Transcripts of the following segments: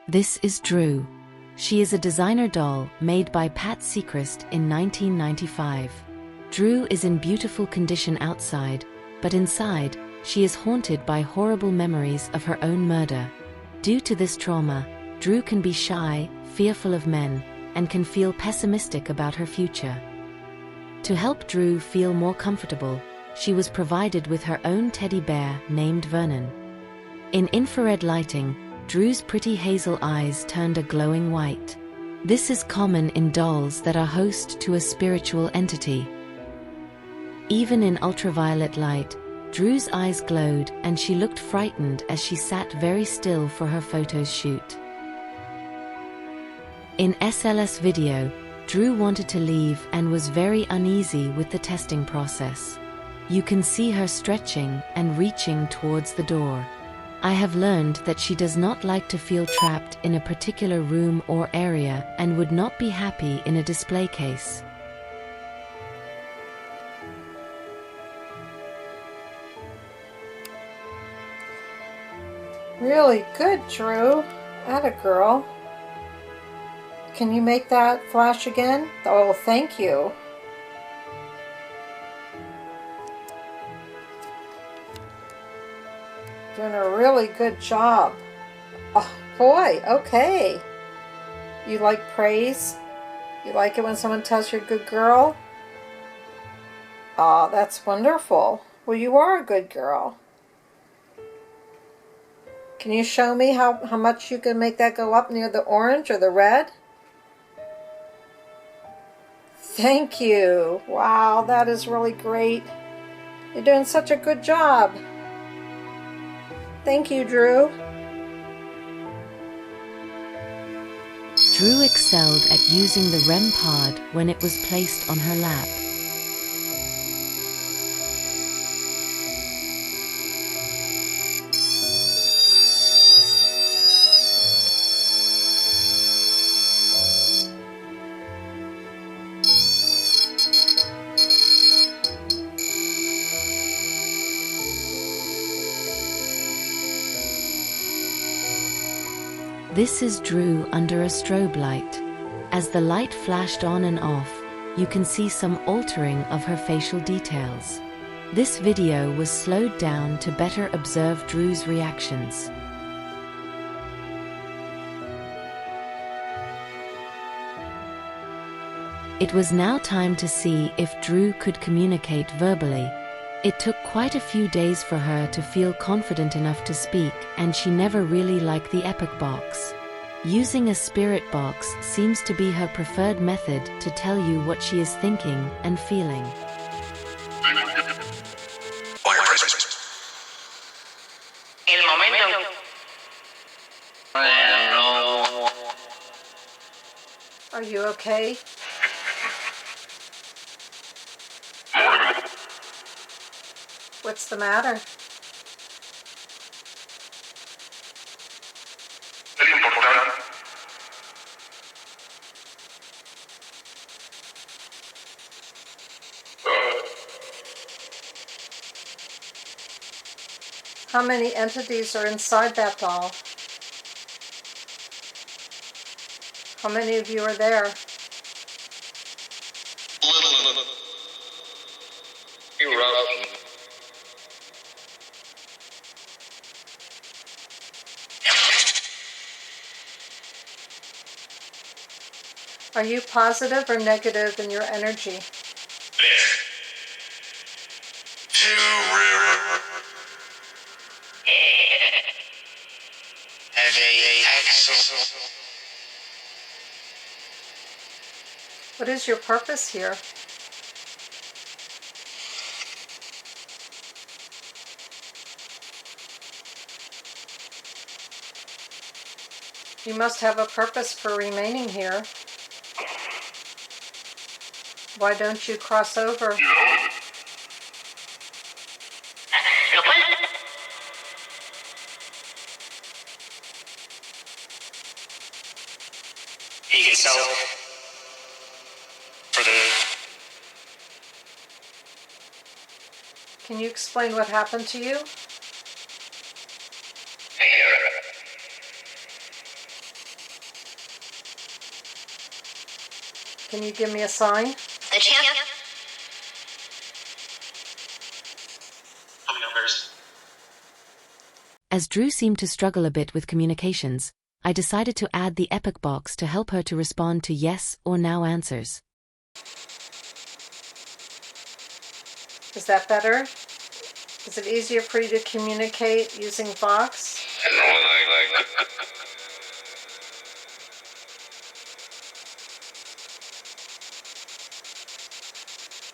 This is Drew. She is a designer doll made by Pat Seacrest in 1995. Drew is in beautiful condition outside, but inside, she is haunted by horrible memories of her own murder. Due to this trauma, Drew can be shy, fearful of men, and can feel pessimistic about her future. To help Drew feel more comfortable, she was provided with her own teddy bear named Vernon. In infrared lighting, Drew's pretty hazel eyes turned a glowing white. This is common in dolls that are host to a spiritual entity. Even in ultraviolet light, Drew's eyes glowed and she looked frightened as she sat very still for her photo shoot. In SLS video, Drew wanted to leave and was very uneasy with the testing process. You can see her stretching and reaching towards the door. I have learned that she does not like to feel trapped in a particular room or area and would not be happy in a display case. Really good, Drew. Atta girl. Can you make that flash again? Oh, thank you. Doing a really good job. Oh, boy, okay. You like praise? You like it when someone tells you you're a good girl? Oh, that's wonderful. Well, you are a good girl. Can you show me how much you can make that go up near the orange or the red? Thank you. Wow, that is really great. You're doing such a good job. Thank you, Drew. Drew excelled at using the REM pod when it was placed on her lap. This is Drew under a strobe light. As the light flashed on and off, you can see some altering of her facial details. This video was slowed down to better observe Drew's reactions. It was now time to see if Drew could communicate verbally. It took quite a few days for her to feel confident enough to speak, and she never really liked the epic box. Using a spirit box seems to be her preferred method to tell you what she is thinking and feeling. Are you okay? What's the matter? How many entities are inside that doll? How many of you are there? Are you positive or negative in your energy? What is your purpose here? You must have a purpose for remaining here. Why don't you cross over? He can sell for the... Can you explain what happened to you? Can you give me a sign? The champ. Coming upstairs. As Drew seemed to struggle a bit with communications, I decided to add the epic box to help her to respond to yes or no answers. Is that better? Is it easier for you to communicate using Vox?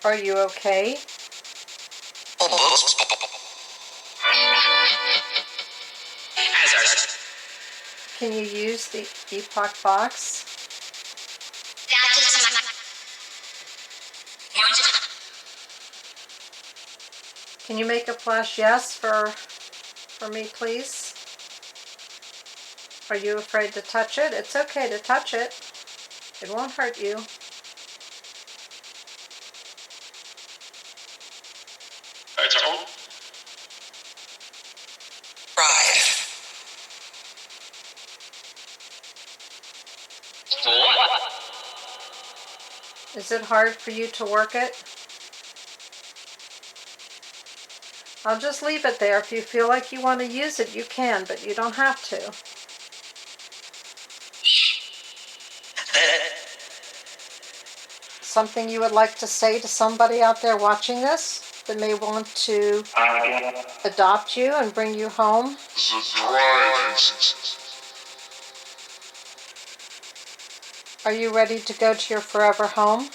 Are you okay? Can you use the Epoch box? Can you make a flash yes for me, please? Are you afraid to touch it? It's okay to touch it. It won't hurt you. Is it hard for you to work it? I'll just leave it there. If you feel like you want to use it, you can, but you don't have to. Something you would like to say to somebody out there watching this that may want to adopt you and bring you home? Are you ready to go to your forever home?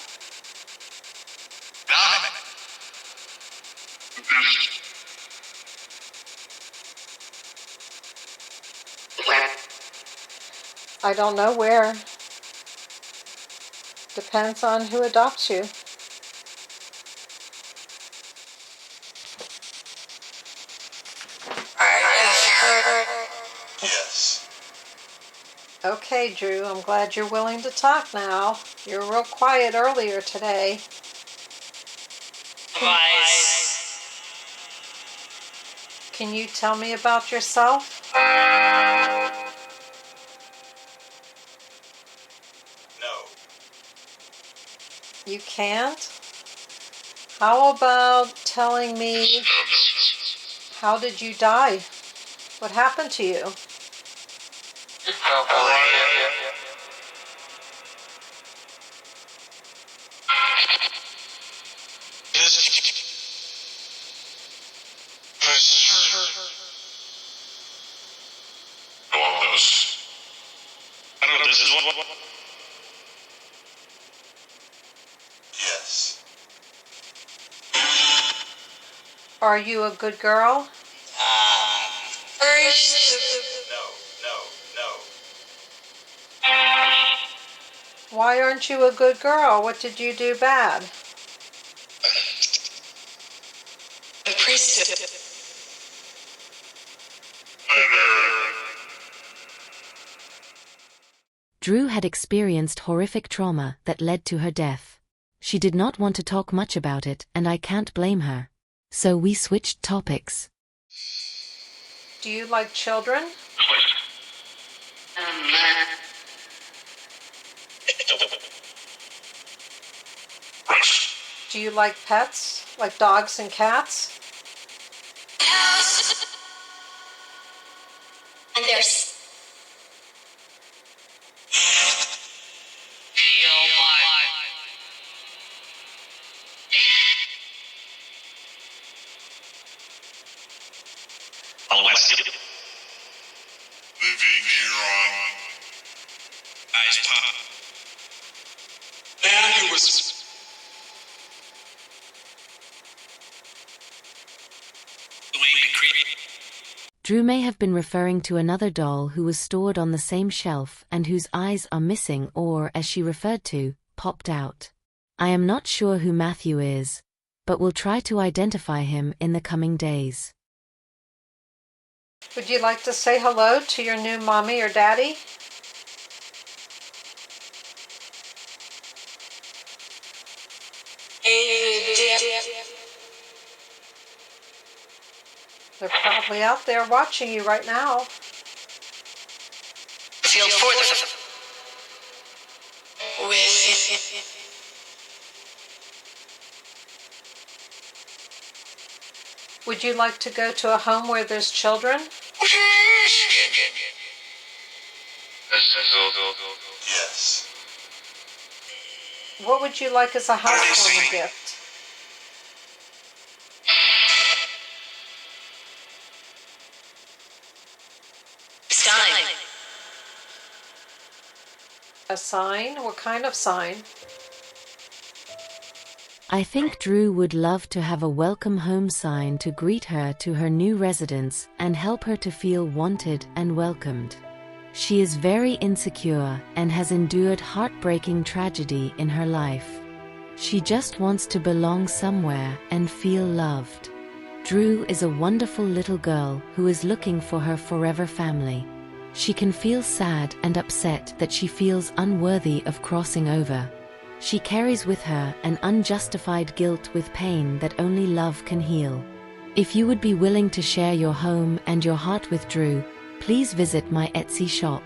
I don't know where. Depends on who adopts you. Yes. Okay, Drew, I'm glad you're willing to talk now. You were real quiet earlier today. Can you tell me about yourself? No. You can't? How about telling me, how did you die? What happened to you? Yes. Are you a good girl? No. Why aren't you a good girl? What did you do bad? The priest. Drew had experienced horrific trauma that led to her death. She did not want to talk much about it, and I can't blame her. So we switched topics. Do you like children? Do you like pets? Like dogs and cats? And there's living here on Ice Pop. Man who was Drew may have been referring to another doll who was stored on the same shelf and whose eyes are missing or, as she referred to, popped out. I am not sure who Matthew is, but will try to identify him in the coming days. Would you like to say hello to your new mommy or daddy? They're probably out there watching you right now. Field for the with Would you like to go to a home where there's children? Yes. What would you like as a housewarming gift? Sign. A sign? What kind of sign? I think Drew would love to have a welcome home sign to greet her to her new residence and help her to feel wanted and welcomed. She is very insecure and has endured heartbreaking tragedy in her life. She just wants to belong somewhere and feel loved. Drew is a wonderful little girl who is looking for her forever family. She can feel sad and upset that she feels unworthy of crossing over. She carries with her an unjustified guilt with pain that only love can heal. If you would be willing to share your home and your heart with Drew, please visit my Etsy shop.